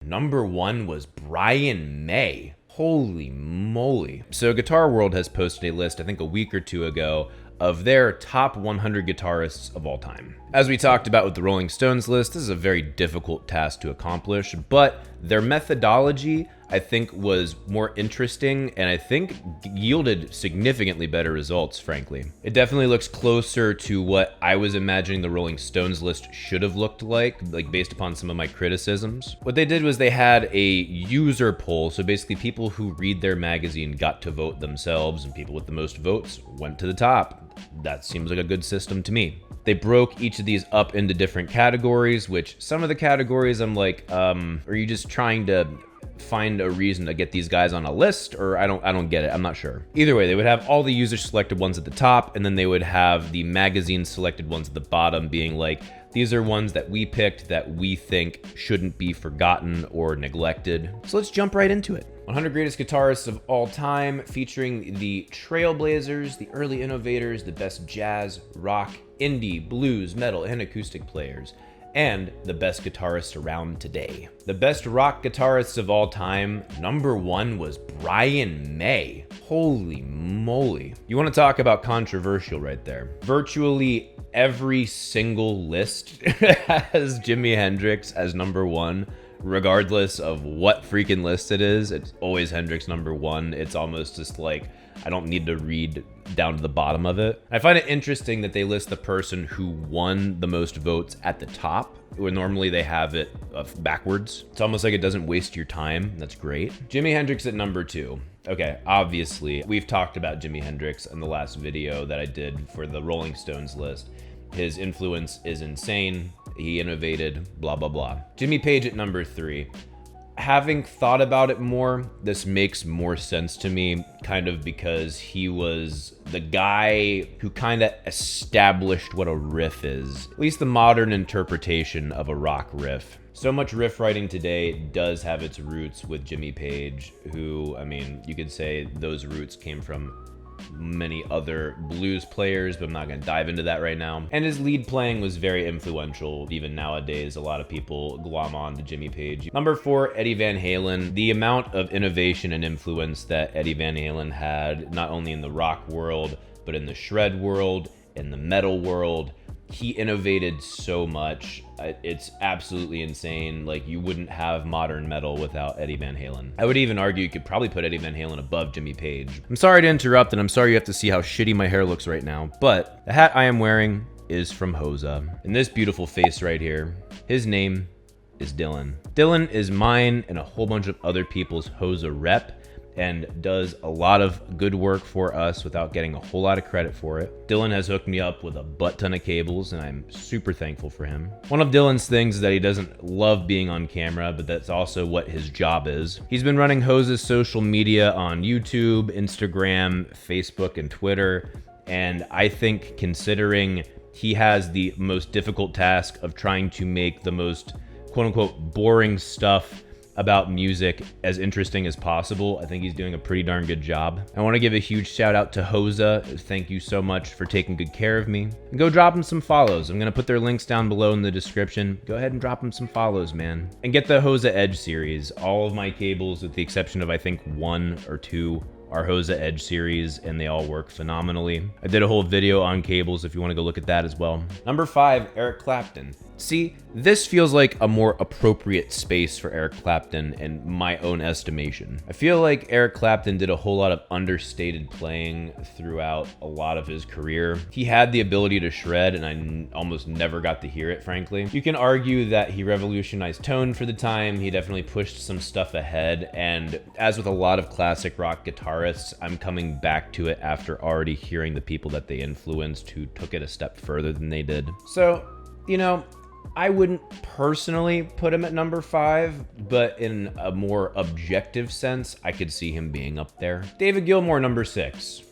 number 1 was Brian May. Holy moly. So Guitar World has posted a list, I think a week or two ago, of their top 100 guitarists of all time. As we talked about with the Rolling Stones list, this is a very difficult task to accomplish, but their methodology, I think, was more interesting and I think yielded significantly better results, frankly. It definitely looks closer to what I was imagining the Rolling Stones list should have looked like based upon some of my criticisms. What they did was they had a user poll, so basically people who read their magazine got to vote themselves, and people with the most votes went to the top. That seems like a good system to me. They broke each of these up into different categories, which some of the categories I'm like, are you just trying to find a reason to get these guys on a list? Or I don't get it. I'm not sure. Either way, they would have all the user selected ones at the top, and then they would have the magazine selected ones at the bottom, being like, these are ones that we picked that we think shouldn't be forgotten or neglected. So let's jump right into it. 100 greatest guitarists of all time, featuring the trailblazers, the early innovators, the best jazz, rock, indie, blues, metal, and acoustic players, and the best guitarists around today. The best rock guitarists of all time, number 1 was Brian May. Holy moly. You want to talk about controversial right there. Virtually every single list has Jimi Hendrix as number 1. Regardless of what freaking list it is, it's always Hendrix number 1. It's almost just like, I don't need to read down to the bottom of it. I find it interesting that they list the person who won the most votes at the top, where normally they have it backwards. It's almost like it doesn't waste your time. That's great. Jimi Hendrix at number 2. Okay, obviously, we've talked about Jimi Hendrix in the last video that I did for the Rolling Stones list. His influence is insane. He innovated, blah, blah, blah. Jimmy Page at number 3. Having thought about it more, this makes more sense to me, kind of because he was the guy who kind of established what a riff is, at least the modern interpretation of a rock riff. So much riff writing today does have its roots with Jimmy Page, who, I mean, you could say those roots came from many other blues players, but I'm not going to dive into that right now. And his lead playing was very influential. Even nowadays, a lot of people glom on to Jimmy Page. Number 4, Eddie Van Halen. The amount of innovation and influence that Eddie Van Halen had, not only in the rock world, but in the shred world, in the metal world. He innovated so much. It's absolutely insane. Like, you wouldn't have modern metal without Eddie Van Halen. I would even argue you could probably put Eddie Van Halen above Jimmy Page. I'm sorry to interrupt, and I'm sorry you have to see how shitty my hair looks right now, but the hat I am wearing is from Hosa. And this beautiful face right here, his name is Dylan. Dylan is mine and a whole bunch of other people's Hosa rep, and does a lot of good work for us without getting a whole lot of credit for it. Dylan has hooked me up with a butt ton of cables, and I'm super thankful for him. One of Dylan's things is that he doesn't love being on camera, but that's also what his job is. He's been running Hosa's social media on YouTube, Instagram, Facebook, and Twitter, and I think considering he has the most difficult task of trying to make the most quote-unquote boring stuff about music as interesting as possible, I think he's doing a pretty darn good job. I want to give a huge shout out to Hosa. Thank you so much for taking good care of me. And go drop him some follows. I'm going to put their links down below in the description. Go ahead and drop him some follows, man. And get the Hosa Edge series. All of my cables, with the exception of I think 1 or 2, are Hosa Edge series, and they all work phenomenally. I did a whole video on cables if you want to go look at that as well. Number 5, Eric Clapton. See, this feels like a more appropriate space for Eric Clapton in my own estimation. I feel like Eric Clapton did a whole lot of understated playing throughout a lot of his career. He had the ability to shred, and I almost never got to hear it, frankly. You can argue that he revolutionized tone for the time. He definitely pushed some stuff ahead, and as with a lot of classic rock guitarists, I'm coming back to it after already hearing the people that they influenced who took it a step further than they did. So, you know, I wouldn't personally put him at number 5, but in a more objective sense, I could see him being up there. David Gilmour, number 6.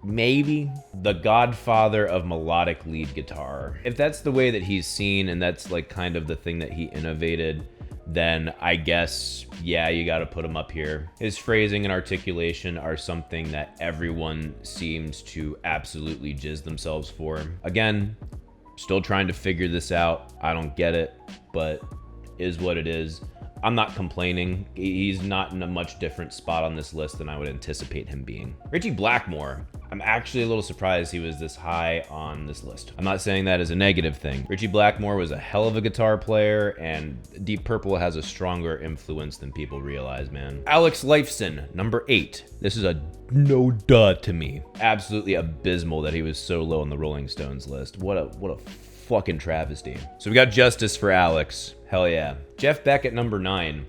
Maybe the godfather of melodic lead guitar. If that's the way that he's seen and that's like kind of the thing that he innovated, then I guess, yeah, you got to put him up here. His phrasing and articulation are something that everyone seems to absolutely jizz themselves for. Again, still trying to figure this out. I don't get it, but is what it is. I'm not complaining. He's not in a much different spot on this list than I would anticipate him being. Richie Blackmore. I'm actually a little surprised he was this high on this list. I'm not saying that as a negative thing. Richie Blackmore was a hell of a guitar player, and Deep Purple has a stronger influence than people realize, man. Alex Lifeson, number 8. This is a no duh to me. Absolutely abysmal that he was so low on the Rolling Stones list. What a fucking travesty. So we got justice for Alex. Hell yeah. Jeff Beck at number 9.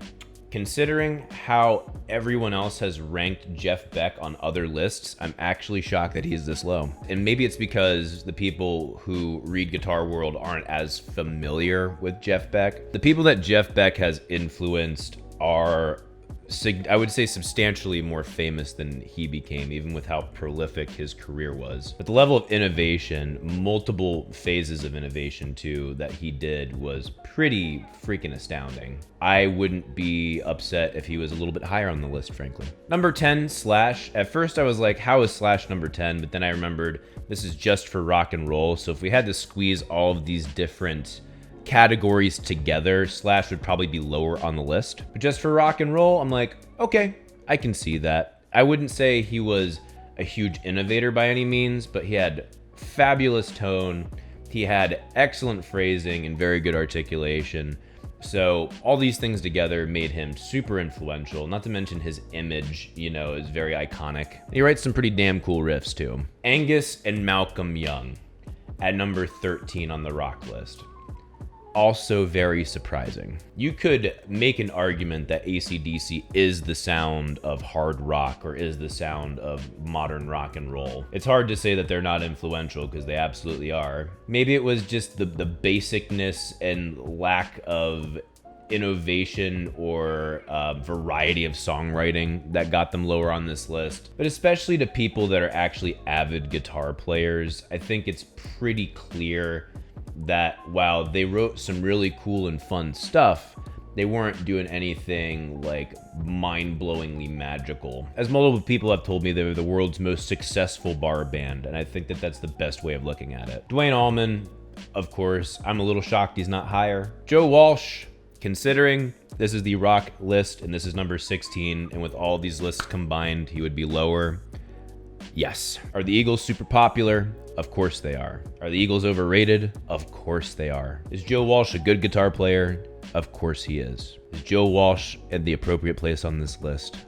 Considering how everyone else has ranked Jeff Beck on other lists, I'm actually shocked that he's this low. And maybe it's because the people who read Guitar World aren't as familiar with Jeff Beck. The people that Jeff Beck has influenced are, I would say, substantially more famous than he became, even with how prolific his career was. But the level of innovation, multiple phases of innovation too, that he did was pretty freaking astounding. I wouldn't be upset if he was a little bit higher on the list, frankly. Number 10, Slash. At first I was like, how is Slash number 10? But then I remembered this is just for rock and roll. So if we had to squeeze all of these different categories together, Slash would probably be lower on the list. But just for rock and roll, I'm like, okay, I can see that. I wouldn't say he was a huge innovator by any means, but he had fabulous tone. He had excellent phrasing and very good articulation. So all these things together made him super influential, not to mention his image, is very iconic. He writes some pretty damn cool riffs too. Angus and Malcolm Young at number 13 on the rock list. Also very surprising. You could make an argument that AC/DC is the sound of hard rock or is the sound of modern rock and roll. It's hard to say that they're not influential because they absolutely are. Maybe it was just the basicness and lack of innovation or variety of songwriting that got them lower on this list. But especially to people that are actually avid guitar players, I think it's pretty clear that while they wrote some really cool and fun stuff, they weren't doing anything like mind-blowingly magical. As multiple people have told me, they were the world's most successful bar band, and I think that that's the best way of looking at it. Dwayne Allman, of course, I'm a little shocked he's not higher. Joe Walsh, considering this is the rock list and this is number 16, and with all these lists combined, he would be lower. Yes. Are the Eagles super popular? Of course they are. Are the Eagles overrated? Of course they are. Is Joe Walsh a good guitar player? Of course he is. Is Joe Walsh at the appropriate place on this list?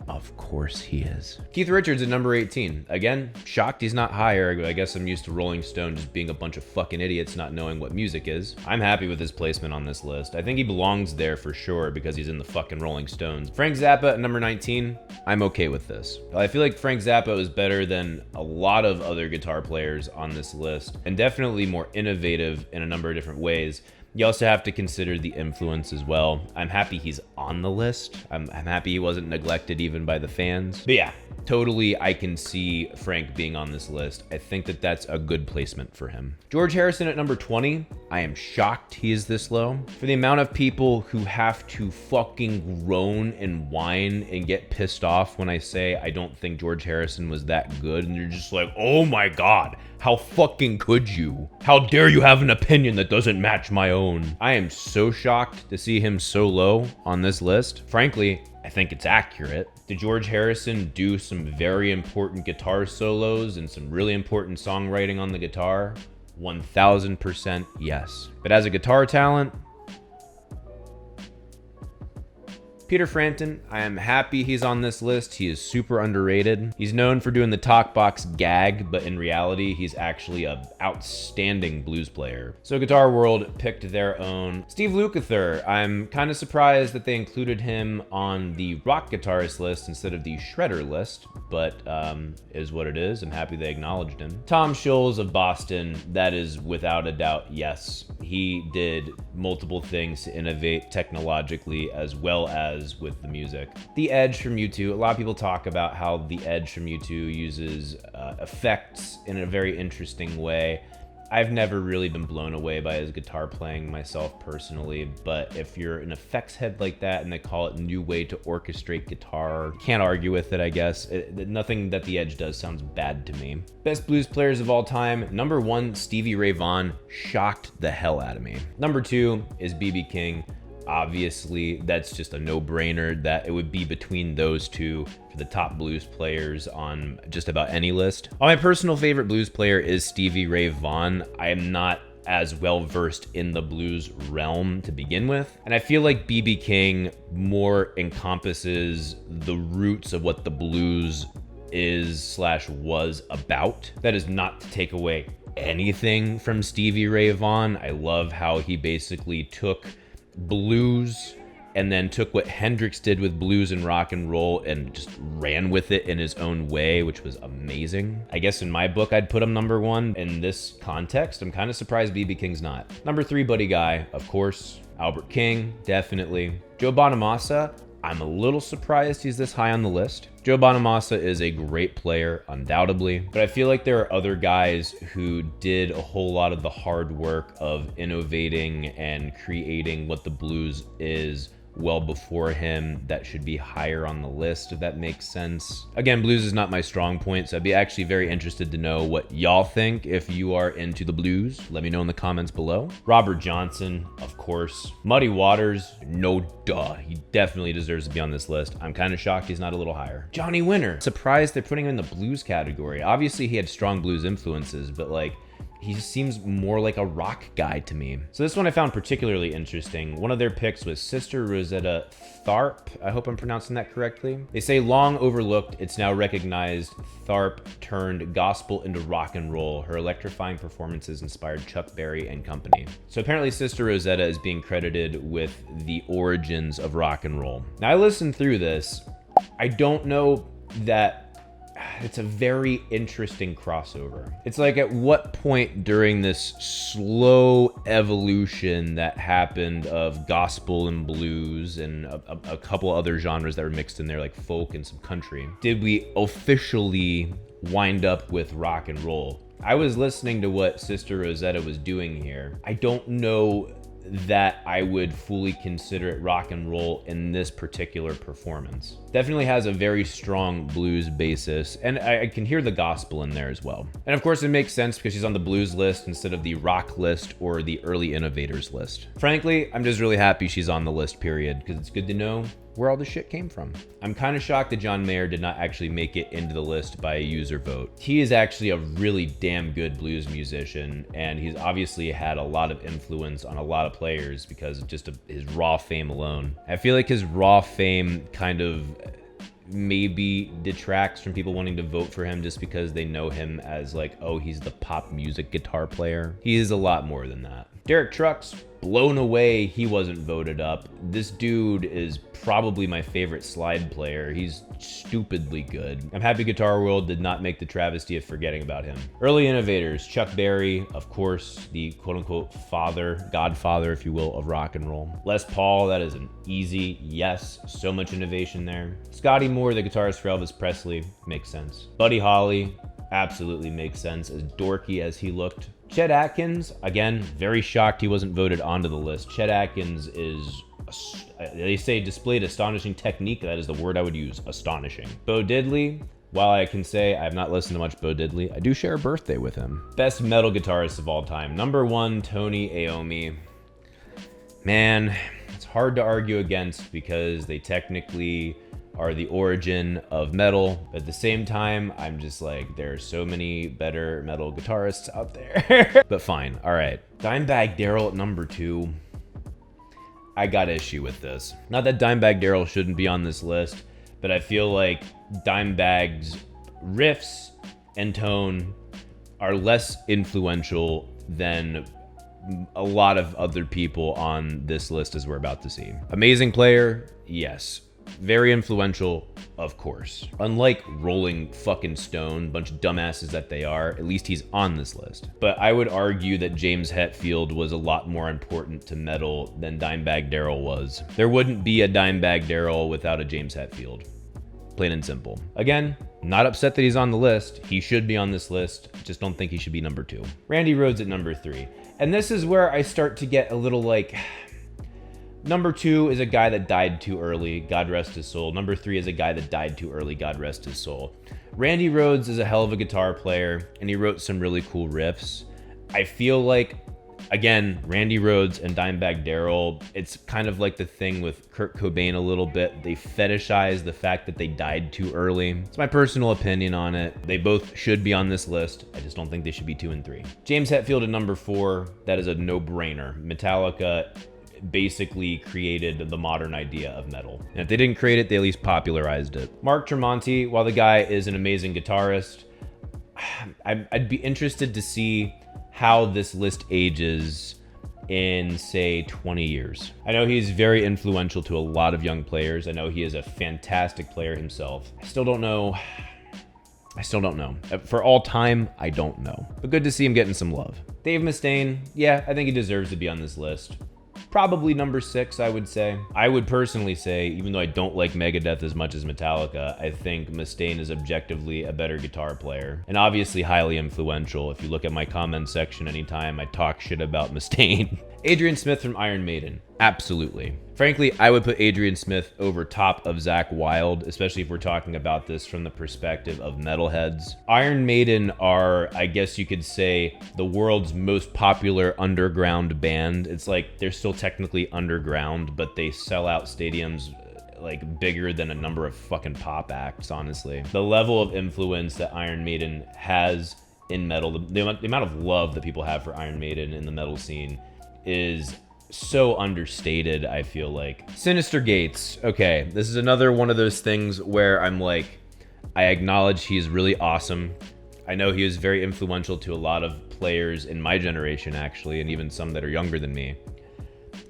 Of course he is. Keith Richards at number 18. Again, shocked he's not higher. I guess I'm used to Rolling Stone just being a bunch of fucking idiots not knowing what music is. I'm happy with his placement on this list. I think he belongs there for sure because he's in the fucking Rolling Stones. Frank Zappa at number 19. I'm okay with this. I feel like Frank Zappa is better than a lot of other guitar players on this list and definitely more innovative in a number of different ways. You also have to consider the influence as well. I'm happy he's on the list. I'm happy he wasn't neglected even by the fans. But yeah, totally I can see Frank being on this list. I think that that's a good placement for him. George Harrison at number 20. I am shocked he is this low. For the amount of people who have to fucking groan and whine and get pissed off when I say I don't think George Harrison was that good, and you're just like, oh my God, how fucking could you? How dare you have an opinion that doesn't match my own? I am so shocked to see him so low on this list. Frankly, I think it's accurate. Did George Harrison do some very important guitar solos and some really important songwriting on the guitar? 1000% yes. But as a guitar talent, Peter Frampton, I am happy he's on this list. He is super underrated. He's known for doing the talk box gag, but in reality, he's actually an outstanding blues player. So Guitar World picked their own. Steve Lukather, I'm kind of surprised that they included him on the rock guitarist list instead of the shredder list, but is what it is. I'm happy they acknowledged him. Tom Scholz of Boston, that is without a doubt, yes. He did multiple things to innovate technologically as well as with the music. The Edge from U2, a lot of people talk about how the Edge from U2 uses effects in a very interesting way. I've never really been blown away by his guitar playing myself personally, but if you're an effects head like that and they call it a new way to orchestrate guitar, can't argue with it, I guess. Nothing that the Edge does sounds bad to me. Best blues players of all time, number 1, Stevie Ray Vaughan, shocked the hell out of me. Number 2 is B.B. King. obviously that's just a no-brainer that it would be between those two for the top blues players on just about any list. My personal favorite blues player is Stevie Ray Vaughan. I am not as well versed in the blues realm to begin with, and I feel like B.B. King more encompasses the roots of what the blues is/was about. That is not to take away anything from Stevie Ray Vaughan. I love how he basically took blues and then took what Hendrix did with blues and rock and roll and just ran with it in his own way, which was amazing. I guess in my book, I'd put him number one. In this context, I'm kind of surprised B.B. King's not. Number three, Buddy Guy, of course. Albert King, definitely. Joe Bonamassa, I'm a little surprised he's this high on the list. Joe Bonamassa is a great player, undoubtedly, but I feel like there are other guys who did a whole lot of the hard work of innovating and creating what the blues is well before him that should be higher on the list, if that makes sense. Again, blues is not my strong point, so I'd be actually very interested to know what y'all think if you are into the blues. Let me know in the comments below. Robert Johnson, of course. Muddy Waters, no duh. He definitely deserves to be on this list. I'm kind of shocked he's not a little higher. Johnny Winter, surprised they're putting him in the blues category. Obviously he had strong blues influences, but like, he seems more like a rock guy to me. So this one I found particularly interesting. One of their picks was Sister Rosetta Tharpe. I hope I'm pronouncing that correctly. They say long overlooked, it's now recognized, Tharpe turned gospel into rock and roll. Her electrifying performances inspired Chuck Berry and company. So apparently Sister Rosetta is being credited with the origins of rock and roll. Now I listened through this. I don't know that it's a very interesting crossover. It's like, at what point during this slow evolution that happened of gospel and blues and a couple other genres that were mixed in there, like folk and some country, did we officially wind up with rock and roll? I was listening to what Sister Rosetta was doing here. I don't know that I would fully consider it rock and roll in this particular performance. Definitely has a very strong blues basis, and I can hear the gospel in there as well. And of course it makes sense because she's on the blues list instead of the rock list or the early innovators list. Frankly, I'm just really happy she's on the list, period, because it's good to know where all this shit came from. I'm kind of shocked that John Mayer did not actually make it into the list by a user vote. He is actually a really damn good blues musician, and he's obviously had a lot of influence on a lot of players because of just his raw fame alone. I feel like his raw fame kind of maybe detracts from people wanting to vote for him just because they know him as like, oh, he's the pop music guitar player. He is a lot more than that. Derek Trucks, blown away he wasn't voted up. This dude is probably my favorite slide player. He's stupidly good. I'm happy Guitar World did not make the travesty of forgetting about him. Early innovators, Chuck Berry, of course, the quote-unquote godfather, if you will, of rock and roll. Les Paul, that is an easy yes. So much innovation there. Scotty Moore, the guitarist for Elvis Presley, makes sense. Buddy Holly, absolutely makes sense, as dorky as he looked. Chet Atkins, again, very shocked he wasn't voted onto the list. Chet Atkins is, they say, displayed astonishing technique. That is the word I would use, astonishing. Bo Diddley, while I can say I have not listened to much Bo Diddley, I do share a birthday with him. Best metal guitarist of all time. Number one, Tony Iommi. Man, it's hard to argue against because they technically are the origin of metal. But at the same time, I'm just like, there are so many better metal guitarists out there. But fine, all right. Dimebag Darrell at number two. I got issue with this. Not that Dimebag Darrell shouldn't be on this list, but I feel like Dimebag's riffs and tone are less influential than a lot of other people on this list, as we're about to see. Amazing player, yes. Very influential, of course. Unlike Rolling fucking Stone, bunch of dumbasses that they are, at least he's on this list. But I would argue that James Hetfield was a lot more important to metal than Dimebag Darrell was. There wouldn't be a Dimebag Darrell without a James Hetfield. Plain and simple. Again, not upset that he's on the list. He should be on this list. Just don't think he should be number two. Randy Rhoads at number three. And this is where I start to get a little like, number two is a guy that died too early, God rest his soul. Number three is a guy that died too early, God rest his soul. Randy Rhoads is a hell of a guitar player, and he wrote some really cool riffs. I feel like Again, Randy Rhoads and Dimebag Darrell, it's kind of like the thing with Kurt Cobain a little bit. They fetishize the fact that they died too early. It's my personal opinion on it. They both should be on this list. I just don't think they should be 2 and 3. James Hetfield at number 4, that is a no-brainer. Metallica basically created the modern idea of metal. And if they didn't create it, they at least popularized it. Mark Tremonti, while the guy is an amazing guitarist, I'd be interested to see how this list ages in, say, 20 years. I know he's very influential to a lot of young players. I know he is a fantastic player himself. I still don't know. For all time, I don't know. But good to see him getting some love. Dave Mustaine, yeah, I think he deserves to be on this list. Probably number 6, I would say. I would personally say, even though I don't like Megadeth as much as Metallica, I think Mustaine is objectively a better guitar player and obviously highly influential. If you look at my comment section anytime I talk shit about Mustaine. Adrian Smith from Iron Maiden, absolutely. Frankly, I would put Adrian Smith over top of Zakk Wylde, especially if we're talking about this from the perspective of metalheads. Iron Maiden are, I guess you could say, the world's most popular underground band. It's like they're still technically underground, but they sell out stadiums like bigger than a number of fucking pop acts, honestly. The level of influence that Iron Maiden has in metal, the amount of love that people have for Iron Maiden in the metal scene is so understated, I feel like. Sinister Gates. Okay, this is another one of those things where I'm like, I acknowledge he's really awesome. I know he was very influential to a lot of players in my generation, actually, and even some that are younger than me.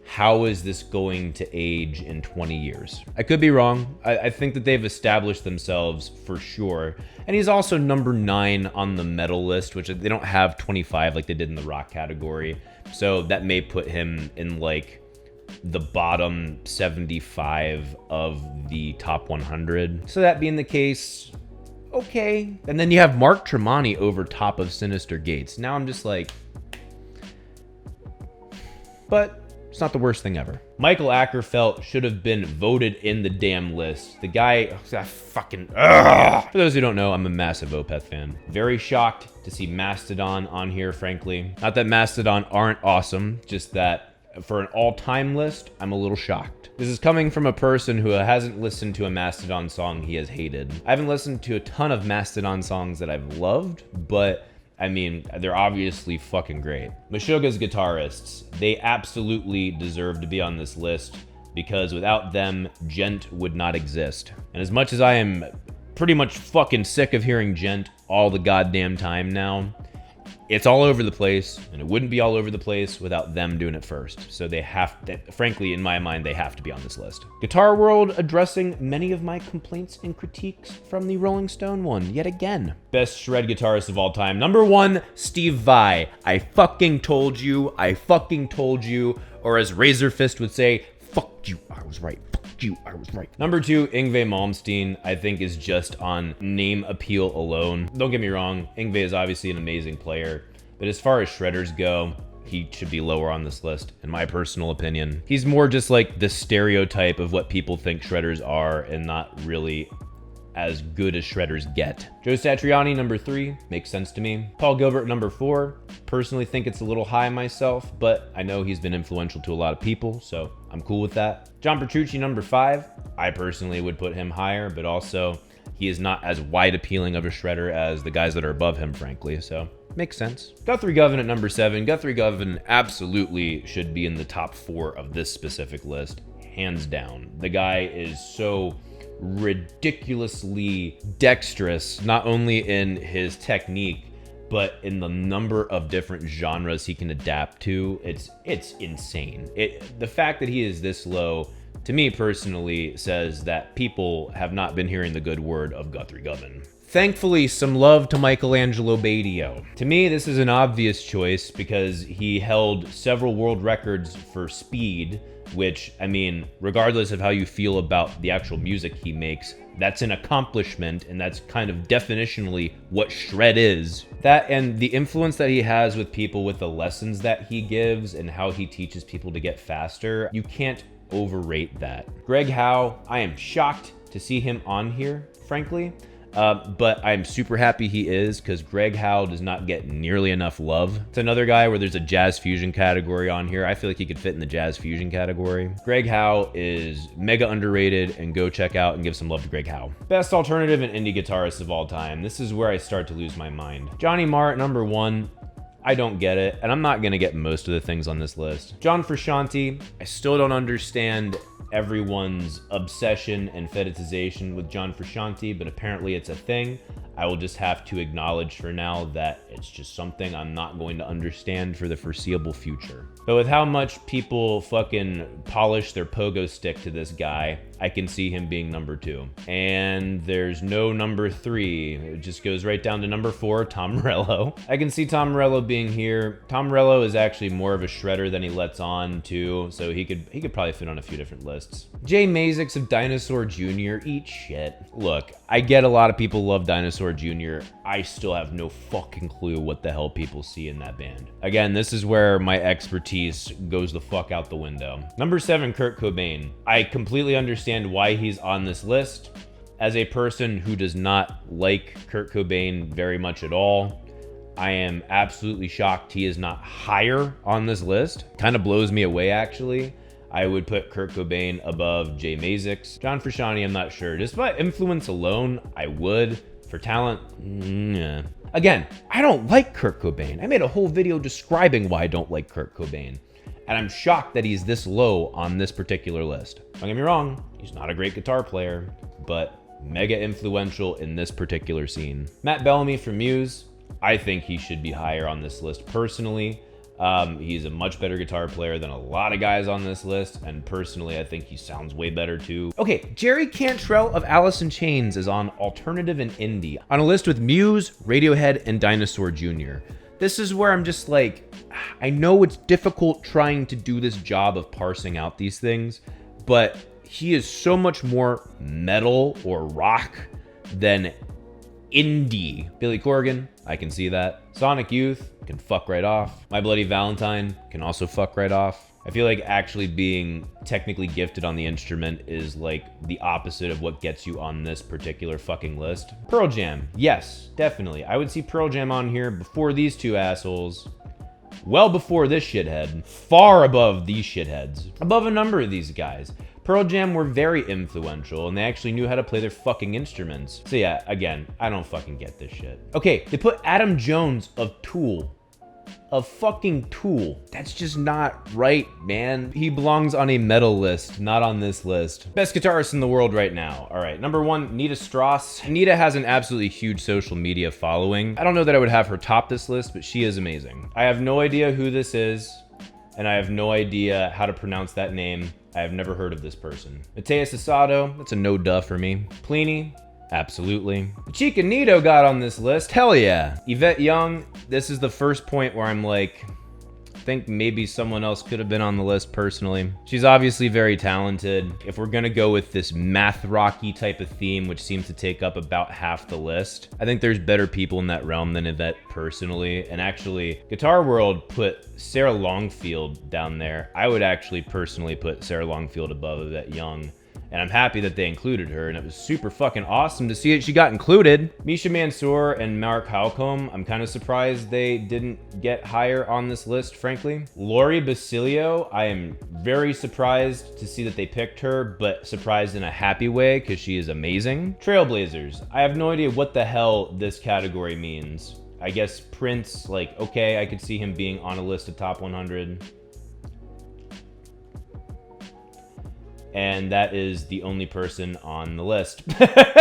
How is this going to age in 20 years? I could be wrong. I think that they've established themselves for sure. And he's also number 9 on the metal list, which they don't have 25 like they did in the rock category. So that may put him in like the bottom 75 of the top 100. So that being the case, okay. And then you have Mark Tremonti over top of Sinister Gates. Now I'm just like, but it's not the worst thing ever. Michael Ackerfeld should have been voted in the damn list. The guy, fucking, for those who don't know, I'm a massive Opeth fan. Very shocked to see Mastodon on here, frankly. Not that Mastodon aren't awesome, just that for an all-time list, I'm a little shocked. This is coming from a person who hasn't listened to a Mastodon song he has hated. I haven't listened to a ton of Mastodon songs that I've loved, but I mean, they're obviously fucking great. Meshuggah's Guitarists, they absolutely deserve to be on this list because without them, Gent would not exist. And as much as I am pretty much fucking sick of hearing Gent all the goddamn time now, it's all over the place, and it wouldn't be all over the place without them doing it first. So they have to, frankly, in my mind, they have to be on this list. Guitar World addressing many of my complaints and critiques from the Rolling Stone one, yet again. Best shred guitarist of all time. Number 1, Steve Vai. I fucking told you, or as Razorfist would say, fuck you, I was right. I was right. Number 2, Yngwie Malmsteen, I think is just on name appeal alone. Don't get me wrong, Yngwie is obviously an amazing player, but as far as shredders go, he should be lower on this list, in my personal opinion. He's more just like the stereotype of what people think shredders are and not really as good as shredders get. Joe Satriani, number 3, makes sense to me. Paul Gilbert, number 4. Personally think it's a little high myself, but I know he's been influential to a lot of people, so I'm cool with that. John Petrucci, number 5. I personally would put him higher, but also he is not as wide appealing of a shredder as the guys that are above him, frankly, so makes sense. Guthrie Govan at number 7. Guthrie Govan absolutely should be in the top 4 of this specific list, hands down. The guy is so ridiculously dexterous, not only in his technique, but in the number of different genres he can adapt to. It's insane. The fact that he is this low, to me personally, says that people have not been hearing the good word of Guthrie Govan. Thankfully, some love to Michelangelo Badio. To me, this is an obvious choice because he held several world records for speed, which, I mean, regardless of how you feel about the actual music he makes, that's an accomplishment, and that's kind of definitionally what shred is. That and the influence that he has with people, with the lessons that he gives and how he teaches people to get faster, you can't overrate that. Greg Howe, I am shocked to see him on here, frankly. But I'm super happy he is, because Greg Howe does not get nearly enough love. It's another guy where there's a jazz fusion category on here. I feel like he could fit in the jazz fusion category. Greg Howe is mega underrated, and go check out and give some love to Greg Howe. Best alternative and indie guitarist of all time. This is where I start to lose my mind. Johnny Marr at number 1. I don't get it, and I'm not gonna get most of the things on this list. John Frusciante, I still don't understand everyone's obsession and fetishization with John Frusciante, but apparently it's a thing. I will just have to acknowledge for now that it's just something I'm not going to understand for the foreseeable future. But with how much people fucking polish their pogo stick to this guy, I can see him being number 2. And there's no number 3. It just goes right down to number 4, Tom Morello. I can see Tom Morello being here. Tom Morello is actually more of a shredder than he lets on too, so he could probably fit on a few different lists. Jay Mazix of Dinosaur Jr., eat shit. Look, I get a lot of people love Dinosaur Jr. I still have no fucking clue what the hell people see in that band. Again, this is where my expertise goes the fuck out the window. Number 7, Kurt Cobain. I completely understand why he's on this list. As a person who does not like Kurt Cobain very much at all, I am absolutely shocked he is not higher on this list. Kind of blows me away, actually. I would put Kurt Cobain above Jay Mazix. John Frusciante, I'm not sure. Just by influence alone, I would. For talent, yeah. Again, I don't like Kurt Cobain. I made a whole video describing why I don't like Kurt Cobain. And I'm shocked that he's this low on this particular list. Don't get me wrong, he's not a great guitar player, but mega influential in this particular scene. Matt Bellamy from Muse, I think he should be higher on this list personally. He's a much better guitar player than a lot of guys on this list, and personally, I think he sounds way better too. Okay, Jerry Cantrell of Alice in Chains is on Alternative and Indie, on a list with Muse, Radiohead, and Dinosaur Jr. This is where I'm just like, I know it's difficult trying to do this job of parsing out these things, but he is so much more metal or rock than indie. Billy Corgan, I can see that. Sonic Youth can fuck right off. My Bloody Valentine can also fuck right off. I feel like actually being technically gifted on the instrument is like the opposite of what gets you on this particular fucking list. Pearl Jam, yes, definitely. I would see Pearl Jam on here before these two assholes. Well before this shithead. Far above these shitheads. Above a number of these guys. Pearl Jam were very influential, and they actually knew how to play their fucking instruments. So yeah, again, I don't fucking get this shit. Okay, they put Adam Jones of Tool. Of fucking Tool. That's just not right, man. He belongs on a metal list, not on this list. Best guitarist in the world right now. All right, number 1, Nita Strauss. Nita has an absolutely huge social media following. I don't know that I would have her top this list, but she is amazing. I have no idea who this is, and I have no idea how to pronounce that name. I have never heard of this person. Mateus Asado, that's a no-duh for me. Plini, absolutely. Chica Nito got on this list, hell yeah. Yvette Young, this is the first point where I'm like, I think maybe someone else could have been on the list personally. She's obviously very talented. If we're gonna go with this math rocky type of theme, which seems to take up about half the list, I think there's better people in that realm than Yvette personally. And actually, Guitar World put Sarah Longfield down there. I would actually personally put Sarah Longfield above Yvette Young. And I'm happy that they included her, and it was super fucking awesome to see that she got included. Misha Mansour and Mark Halcombe, I'm kind of surprised they didn't get higher on this list, frankly. Lori Basilio, I am very surprised to see that they picked her, but surprised in a happy way, because she is amazing. Trailblazers, I have no idea what the hell this category means. I guess Prince, like, okay, I could see him being on a list of top 100. And that is the only person on the list.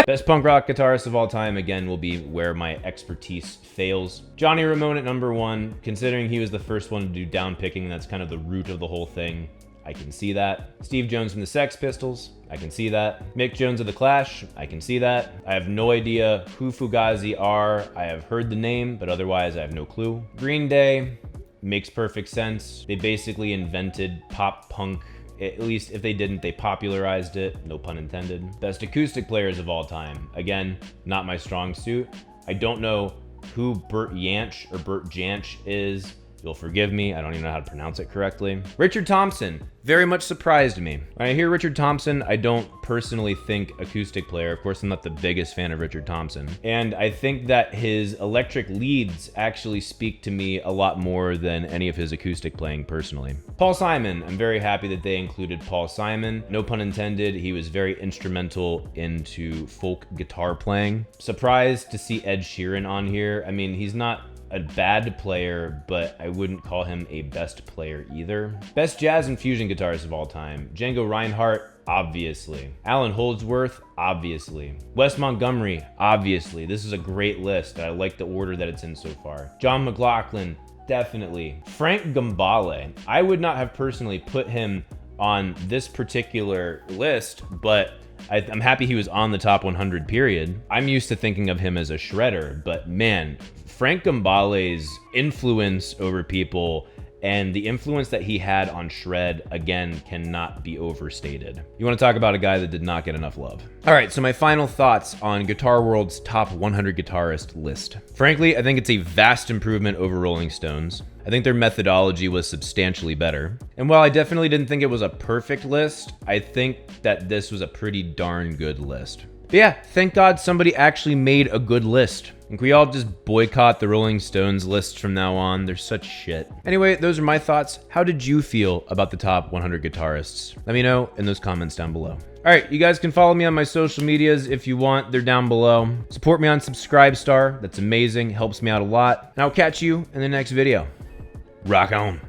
Best punk rock guitarist of all time, again, will be where my expertise fails. Johnny Ramone at number 1, considering he was the first one to do down picking, that's kind of the root of the whole thing. I can see that. Steve Jones from the Sex Pistols, I can see that. Mick Jones of the Clash, I can see that. I have no idea who Fugazi are. I have heard the name, but otherwise I have no clue. Green Day, makes perfect sense. They basically invented pop punk. At least if they didn't, they popularized it, no pun intended. Best acoustic players of all time. Again, not my strong suit. I don't know who Bert Jansch is, You'll forgive me, I don't even know how to pronounce it correctly. Richard Thompson very much surprised me. When I hear Richard Thompson, I don't personally think acoustic player. Of course, I'm not the biggest fan of Richard Thompson. And I think that his electric leads actually speak to me a lot more than any of his acoustic playing personally. Paul Simon, I'm very happy that they included Paul Simon. No pun intended, he was very instrumental into folk guitar playing. Surprised to see Ed Sheeran on here. I mean, he's not a bad player, but I wouldn't call him a best player either. Best jazz and fusion guitarist of all time. Django Reinhardt, obviously. Alan Holdsworth, obviously. Wes Montgomery, obviously. This is a great list. I like the order that it's in so far. John McLaughlin, definitely. Frank Gambale, I would not have personally put him on this particular list, but I'm happy he was on the top 100 period. I'm used to thinking of him as a shredder, but man, Frank Gambale's influence over people and the influence that he had on shred, again, cannot be overstated. You want to talk about a guy that did not get enough love. All right, so my final thoughts on Guitar World's top 100 guitarist list. Frankly, I think it's a vast improvement over Rolling Stones. I think their methodology was substantially better. And while I definitely didn't think it was a perfect list, I think that this was a pretty darn good list. But yeah, thank God somebody actually made a good list. And can we all just boycott the Rolling Stones lists from now on? They're such shit. Anyway, those are my thoughts. How did you feel about the top 100 guitarists? Let me know in those comments down below. All right, you guys can follow me on my social medias if you want. They're down below. Support me on Subscribestar. That's amazing. Helps me out a lot. And I'll catch you in the next video. Rock on.